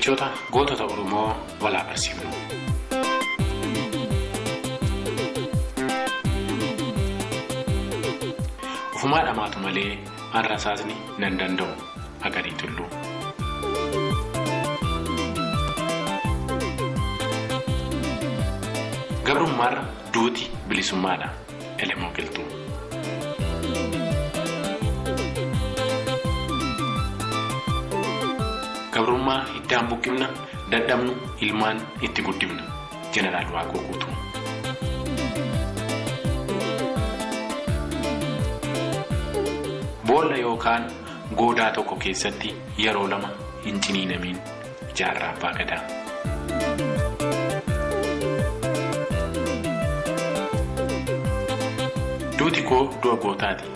Jechoota gootota Oromoo walaa barsiifnu. Ufumaa dhamaatu malee arrasaasni nan danda'u agarii tulluu. Gabrummaarra duuti bilisummaadha elemoo qilxuu. Gabrummaa hiddaan buqqifna dadhabnu ilmaan itti guddifna Jeneraal Waaqoo Guutuu. Boolla yookaan goodaa tokko keessatti yeroo lama hin ciniinamiin jaarraa abbaa gadaa. Duuti koo du'a gootaati.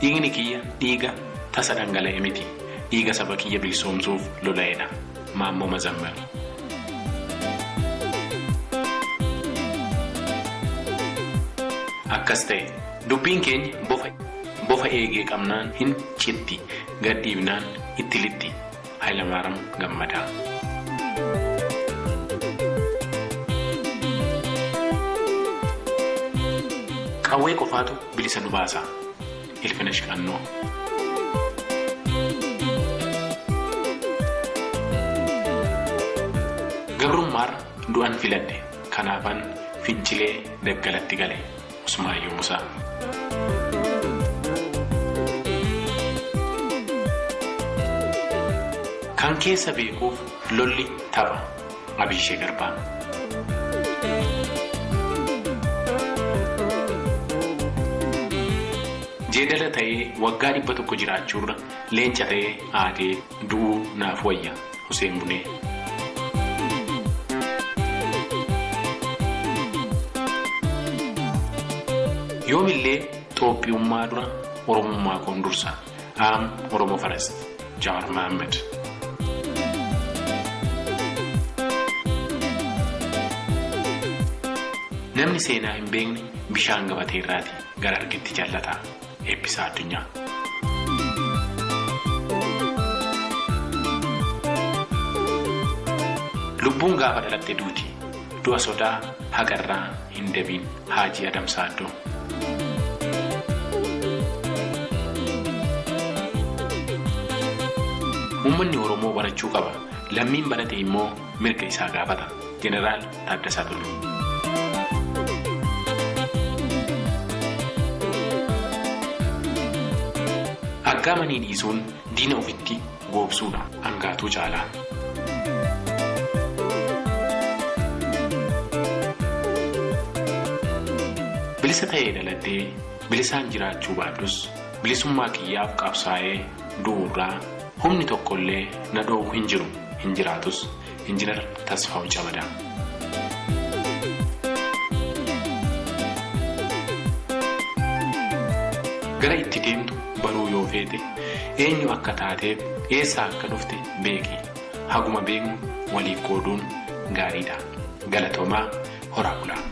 Dhiigni kiyya dhiiga tasa dhangala'e miti. Dhiiga saba kiyya bilisoomsuuf lola'edha. Maammoo Mazammar. Akkas ta'e dubbiin keenya bofa eegee qabnaan hin citti gadhiibnaan itti litti. Hayilamaariyaam Gammadaa. Qawwee qofaatu bilisa nu baasa. Ilfina Shiqannoo. Gabrummaarra du'an filadhe kanaafan fincilee daggalatti gale Usmaayyoo Musaa. Kan keessa beekuuf lolli tapha Abishee Garbaa. Jeedala ta'ee waggaa 100 jiraachuurra leenca ta'ee aadee du'uu naaf wayya Huseen Bunee. Yoomillee Xoophiyummaa dura Oromummaa koon dursa. Oromoo First Jawaar Mohaammed. Namni seenaa hin beekne bishaan gabatee irraati gara argetti jaallata. Eebbisaa Addunyaa. Lubbuun gaafa dhalatte duuti. Du'a sodaa haqarraa hin dabiin Haajii Adamsaa Addoo. Uummanni Oromoo barachuu qaba. Lammiin barate immoo mirga isaa gaafata. Jeneraal Taaddasaa Tulluu. Aggaamanii dhiisuun diina ofitti goobsuudha hangaatuu caalaa. Bilisa ta'ee dhaladhee bilisaan jiraachuu baadhus bilisummaa kiyyaaf qabsaa'ee du'uurraa humni tokkollee na dhoowwu hin jiru hin jiraatus Injiinar Tasfaa'uu Camadaa. Gara itti deemtu baruu yoo feete eenyu akka taateef eessaa akka dhufte beeki. Haguma beeknu waliif qooduun gaariidha. Galatoomaa horaa bulaa.